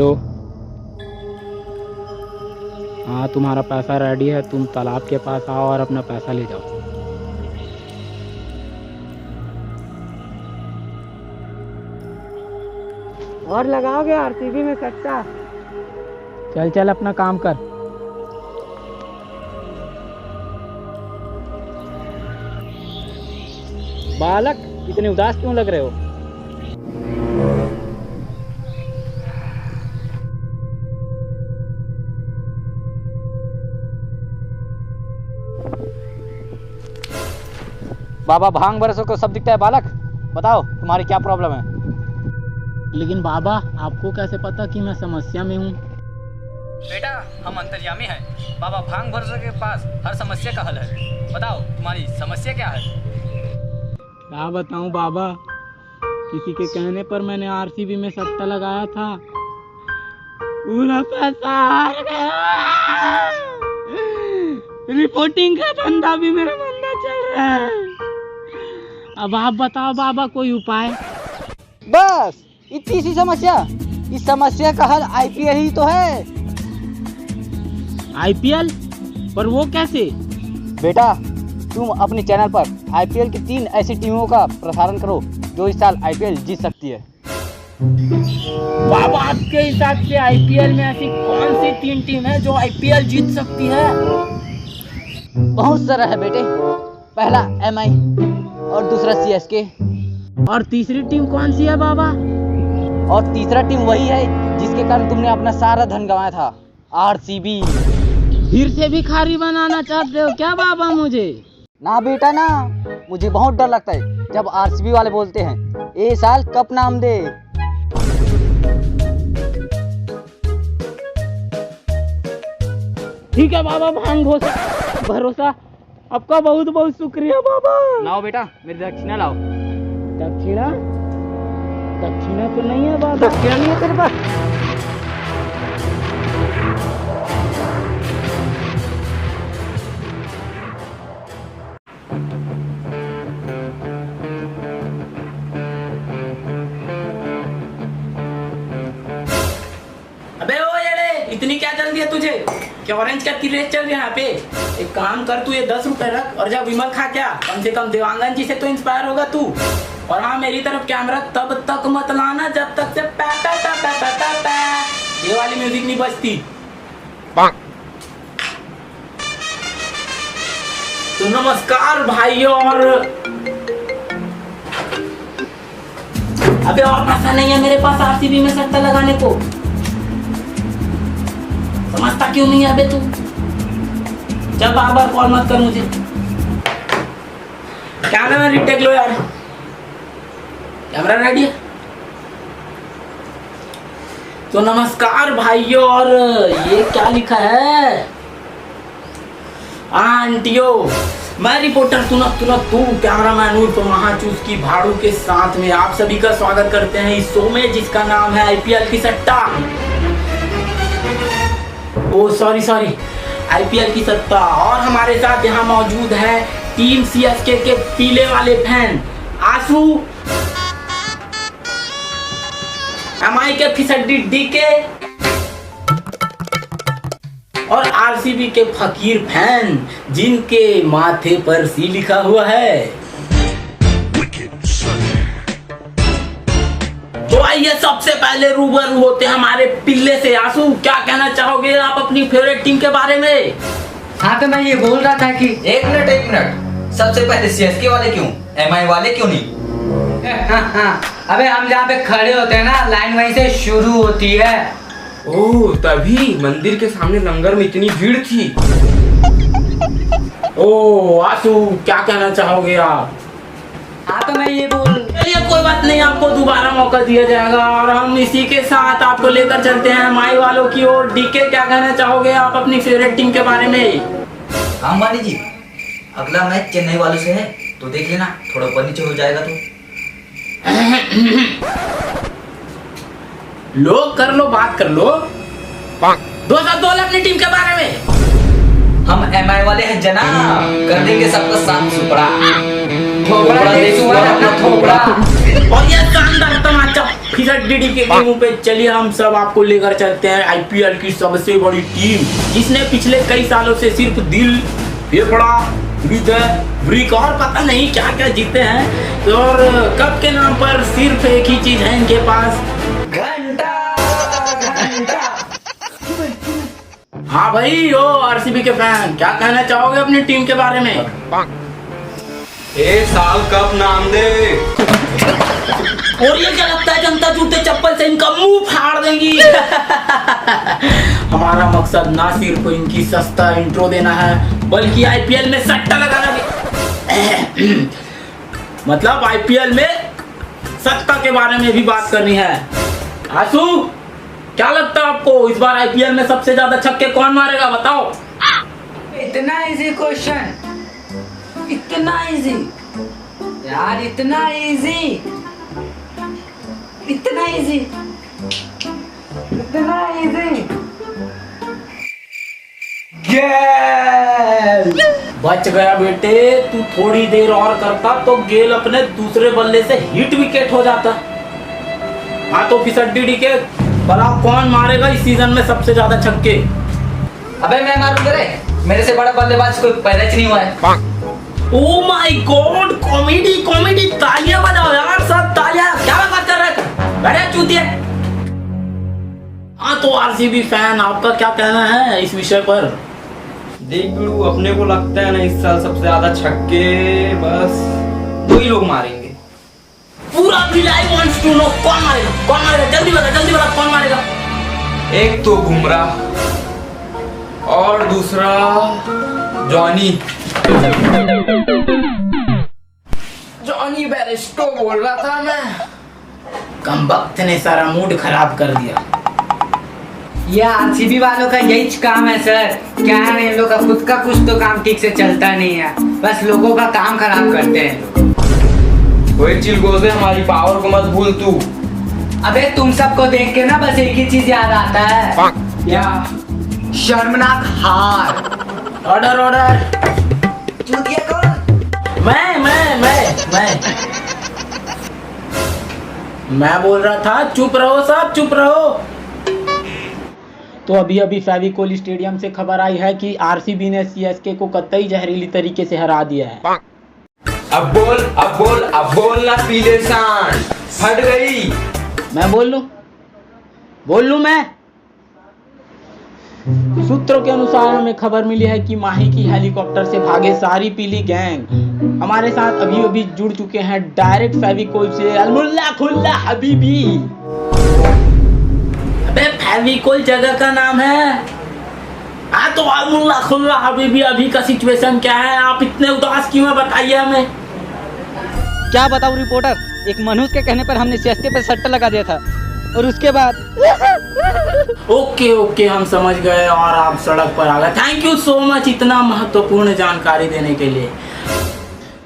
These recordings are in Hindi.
हेलो। हाँ, तुम्हारा पैसा रेडी है, तुम तालाब के पास आओ और अपना पैसा ले जाओ। और लगाओगे आरसीबी में सट्टा? चल चल अपना काम कर। बालक, इतने उदास क्यों लग रहे हो? बाबा भांग बरसों को सब दिखता है। बालक बताओ तुम्हारी क्या प्रॉब्लम है? लेकिन बाबा, आपको कैसे पता कि मैं समस्या में हूँ? बेटा हम अंतर्यामी हैं। बाबा भांग बरसों के पास हर समस्या का हल है। बताओ तुम्हारी समस्या क्या है? क्या बताऊँ बाबा, किसी के कहने पर मैंने आरसीबी में सट्टा लगाया था, पूरा पैसा हार गया। रिपोर्टिंग का धंधा भी मेरा मंदा चल रहा है। अब आप बताओ बाबा, कोई उपाय? बस इतनी सी समस्या? इस समस्या का हल आईपीएल ही तो है। आईपीएल? पर वो कैसे? बेटा तुम अपने चैनल पर आईपीएल की 3 ऐसी टीमों का प्रसारण करो जो इस साल आईपीएल जीत सकती है। बाबा, आपके हिसाब से आईपीएल में ऐसी कौन सी 3 टीम है जो आईपीएल जीत सकती है? बहुत सारा है बेटे। पहला एमआई और दूसरा सीएसके। और तीसरी टीम कौन सी है बाबा? और तीसरा टीम वही है जिसके कारण तुमने अपना सारा धन गंवाया था, आरसीबी। फिर से भिखारी बनाना चाहते हो क्या बाबा मुझे? ना बेटा ना, मुझे बहुत डर लगता है जब आरसीबी वाले बोलते हैं ए साल कप नाम दे। ठीक है बाबा, भांग भरोसा। आपका बहुत बहुत शुक्रिया बाबा। लाओ बेटा मेरी दक्षिणा लाओ। दक्षिणा? दक्षिणा तो नहीं है बाबा। दक्षिणा नहीं है तेरे पास? अबे ओ येड़े, इतनी क्या जल्दी है तुझे? क्या ऑरेंज का रेस चल रहा है यहाँ पे? एक काम कर, तू ये 10 रुपए रख और जा विमल खा। क्या कम से कम देवांगन जी से तो इंस्पायर होगा तू। और हाँ, मेरी तरफ कैमरा तब तक मत लाना जब तक से पै पै पै पै पै पै पै ये वाली म्यूजिक नहीं बजती। तो नमस्कार भाइयों। और अबे और पैसा नहीं है मेरे पास आरसीबी में सट्टा लगाने को। समझता क्यों नहीं है अबे तू? जब बार बार कॉल मत कर मुझे। क्या नाम है? रिटेक लो यार। कैमरा रेडी है? तो नमस्कार भाइयों। और ये क्या लिखा है? आंटियों, मैं रिपोर्टर तू कैमरामैन उर्फ महाचूस की भाड़ू के साथ में आप सभी का स्वागत करते हैं इस शो में जिसका नाम है आईपीएल की सट्टा। ओ सॉरी आईपीएल की सट्टा। और हमारे साथ यहाँ मौजूद है टीम सीएसके के पीले वाले फैन आंसू, एमआई के फिसड्डी डीके और आरसीबी के फकीर फैन जिनके माथे पर सी लिखा हुआ है। तो आइए सबसे पहले रूबरू होते हैं हमारे पिल्ले से। आंसू, क्या कहना चाहोगे आप अपनी फेवरेट टीम के बारे में? हाँ, तो मैं ये बोल रहा था कि एक मिनट, सबसे पहले सीएसके वाले क्यों, एमआई वाले क्यों नहीं? हाँ, अबे हम जहाँ पे खड़े होते हैं ना, लाइन वहीं से शुरू होती है। ओह, तभी मंदिर के सामने लंगर में इतनी भीड़ थी। ओह आंसू, क्या कहना चाहोगे आप? हाँ, तो मैं ये बोल, चलिए कोई बात नहीं, आपको दोबारा मौका दिया जाएगा। और हम इसी के साथ आपको लेकर चलते हैं एमआई वालों की ओर। डीके, क्या कहना चाहोगे आप अपनी फेवरेट टीम के बारे में? अंबानी जी, अगला मैच चेन्नई वालों से है तो देख लेना, थोड़ा ऊपर नीचे हो जाएगा तो। कर लो, बात कर लो। दोस्त बोल अपनी टीम के बारे में। हम एमआई वाले हैं जना, कर देंगे सबका साथ सुपड़ा। थोपड़ा दे सुअर अपना थोपड़ा। और ये शानदार तमाचा फिसड्डी के गेमों पे चलिए हम सब आपको लेकर चलते हैं आईपीएल की सबसे बड़ी टीम, जिसने पिछले कई सालों से सिर्फ दिल, फेफड़ा, हृदय, वृक्क और पता नहीं क्या क्या जीते हैं। तो और कप के नाम पर सिर्फ एक ही चीज है इनके पास, घंटा घंटा। हाँ भाई, ओ आरसीबी के फैन, क्या कहना चाहोगे अपनी टीम के बारे में? एक साल कप नाम दे। और ये क्या लगता है जनता जूते चप्पल से इनका मुंह फाड़ देंगी। हमारा मकसद ना सिर्फ इनकी सस्ता इंट्रो देना है, बल्कि आईपीएल में सट्टा लगाना भी। मतलब आईपीएल में सट्टा के बारे में भी बात करनी है। आंसू, क्या लगता है आपको इस बार आईपीएल में सबसे ज्यादा छक्के कौन मारेगा, बताओ? इतना इजी क्वेश्चन, इतना इजी यार, इतना इजी, इतना इजी, इतना इजी। गेल बच गया बेटे, तू थोड़ी देर और करता तो गेल अपने दूसरे बल्ले से हिट विकेट हो जाता। हाँ तो फिसड्डी के भला कौन मारेगा इस सीजन में सबसे ज्यादा छक्के? अबे मैं मारूंगा रे, मेरे से बड़ा बल्लेबाज कोई पैदा नहीं हुआ है। Oh my God, comedy comedy, तालियां बजाओ यार सब, तालियां। क्या बात कर रहे थे, बड़े चूतिए। हाँ तो आरसीबी फैन, आपका क्या कहना है इस विषय पर? देख बिड़ू, अपने को लगता है ना इस साल सबसे ज्यादा छक्के बस 2 ही लोग मारेंगे। पूरा भिलाई वांट्स टू नो, कौन मारेगा, कौन मारेगा, जल्दी बता कौन मारेगा? एक तो बुमराह और दूसरा जॉनी बेयरस्टो बोल रहा था मैं। कम वक्त ने सारा मूड खराब कर दिया। ये आरसीबी वालों का यही काम है सर। क्या है, इन लोग का खुद का कुछ तो काम ठीक से चलता नहीं है, बस लोगों का काम खराब करते हैं। कोई चिलगोजे, हमारी पावर को मत भूल तू। अबे तुम सबको देख के ना बस एक ही चीज याद आता है, क्या? शर्मनाक हार। ऑर्डर। चूतिया कौन? मैं बोल रहा था चुप रहो सब, चुप रहो। तो अभी फेविकोल स्टेडियम से खबर आई है कि आरसीबी ने सीएसके को कतई जहरीली तरीके से हरा दिया है। अब बोल ना पीले सांड, फट गई। मैं बोल लूं मैं? सूत्रों के अनुसार हमें खबर मिली है कि माही की हेलीकॉप्टर से भागे सारी पीली गैंग हमारे साथ अभी जुड़ चुके हैं डायरेक्ट फेविकोल से। अलमुल्ला खुल्ला हबीबी। अबे फेविकोल जगह का नाम है। हाँ तो अलमुल्ला खुल्ला हबीबी, अभी का सिचुएशन क्या है? आप इतने उदास क्यों हैं, बताइए हमें। क्या बताऊं रिपोर्टर, एक मनुष्य के कहने पर हमने सीएसके पे सट्टा लगा दिया था और उसके बाद ओके हम समझ गए और आप सड़क पर आ गए। थैंक यू सो मच इतना महत्वपूर्ण जानकारी देने के लिए।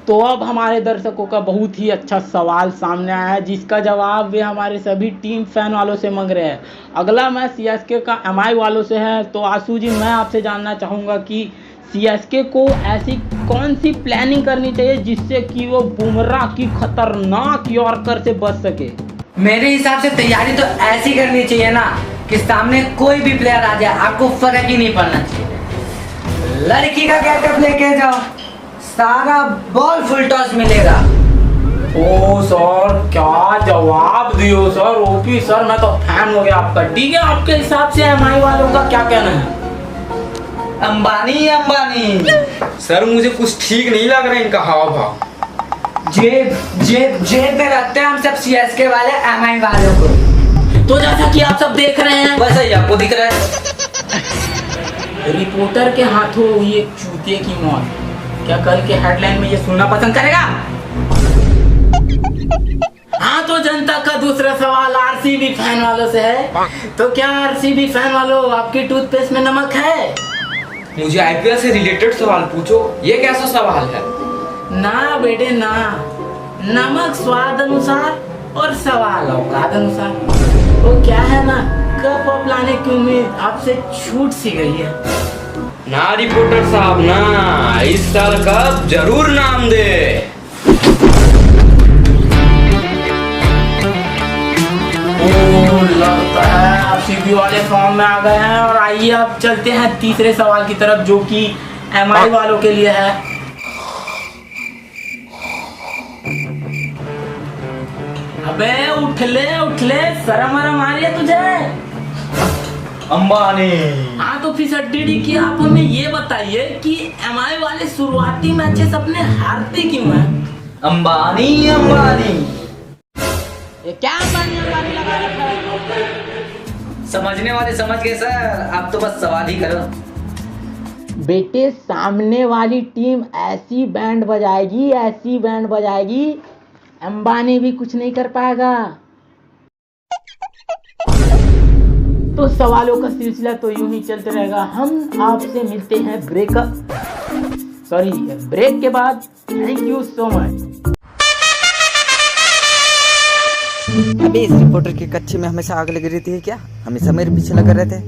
तो अब हमारे दर्शकों का बहुत ही अच्छा सवाल सामने आया है, जिसका जवाब वे हमारे सभी टीम फैन वालों से मांग रहे हैं। अगला मैच सीएसके का एमआई वालों से है। तो आशु जी, मैं आपसे जानना चाहूँगा कि सीएसके को ऐसी कौन सी प्लानिंग करनी चाहिए जिससे कि वो बुमराह की खतरनाक यॉर्कर से बच सके? मेरे हिसाब से तैयारी तो ऐसी करनी चाहिए ना कि सामने कोई भी प्लेयर आ जाए, आपको फर्क ही नहीं पड़ना चाहिए। लड़की का गेटअप लेके जाओ, सारा बॉल फुल टॉस मिलेगा। ओ सर, क्या जवाब दियो सर, ओपी सर, मैं तो फैन हो गया आपका। ठीक है, आपके हिसाब से एमआई वालों का क्या कहना है? अंबानी सर मुझे कुछ ठीक नहीं लग रहा इनका हाव भाव। जेब में रखते हैं हम सब सीएसके वाले एमआई वालों को। तो जैसा कि आप सब देख रहे हैं, बस यही आपको दिख रहा है। रिपोर्टर के हाथों हुई एक चूतिए की मौत, क्या कल के हेडलाइन में ये सुनना पसंद करेगा? हाँ तो जनता का दूसरा सवाल आरसीबी फैन वालों से है। तो क्या आरसीबी फैन वालों, आपकी टूथपेस्ट में नमक है? मुझे आईपीएल से रिलेटेड सवाल पूछो, ये कैसा सवाल है? ना बेटे ना, नमक स्वाद अनुसार और सवाल औकात अनुसार। वो क्या है ना, कप अप लाने की उम्मीद आपसे छूट सी गई है। ना रिपोर्टर साहब ना, इस साल कप जरूर नाम दे। लगता है आरसीबी वाले फॉर्म में आ गए हैं। और आइए अब चलते हैं तीसरे सवाल की तरफ, जो कि एमआई वालों के लिए है। अबे उठ ले, शर्म वरम आ रही है तुझे? अंबानी। हाँ तो फिर डी की आप हमें ये बताइए कि एमआई वाले शुरुआती मैचेस अपने हारते क्यों हैं? अंबानी। ये क्या अंबानी लगा रखा है? समझने वाले समझ गए सर, आप तो बस सवाल ही करो। बेटे सामने वाली टीम ऐसी बैंड बजाएगी, अंबानी भी कुछ नहीं कर पाएगा। तो सवालों का सिलसिला तो यूं ही चलते रहेगा। हम आपसे मिलते हैं ब्रेक के बाद। Thank you so much. अबे इस रिपोर्टर के कच्चे में हमेशा आग लगी रहती है क्या? हमेशा मेरे पीछे लगे रहते।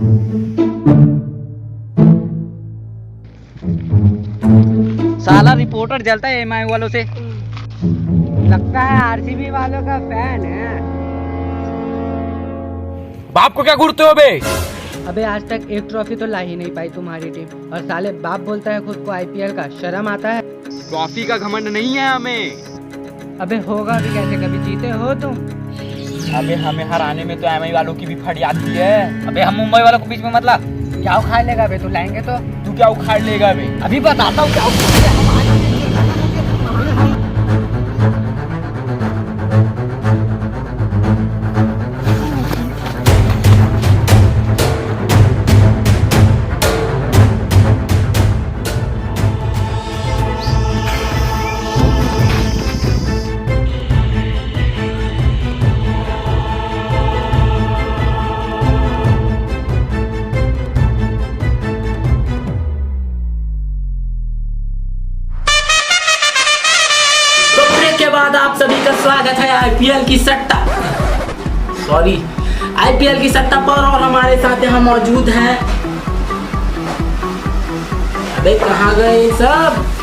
साला रिपोर्टर जलता है एमआई वालों से। लगता है आरसीबी वालों का फैन है। बाप को क्या घूरते हो बे? अबे आज तक एक ट्रॉफी तो ला ही नहीं पाई तुम्हारी टीम, और साले बाप बोलता है खुद को आईपीएल का। शर्म आता है? ट्रॉफी का घमंड नहीं है हमें। अबे होगा भी कैसे, कभी जीते हो तुम? अबे हमें हराने में तो एमआई वालों की भी फड़ी आती है। अबे हम मुंबई वालों को बीच में मतलब क्या उखाड़ लेगा बे? तू लाएंगे तो तू क्या उखाड़ लेगा बे? अभी बताता हूँ क्या उखाड़ लेगा। बाद आप सभी का स्वागत है आईपीएल की सट्टा पर। और हमारे साथ यहाँ मौजूद हैं। अबे कहाँ गए सब?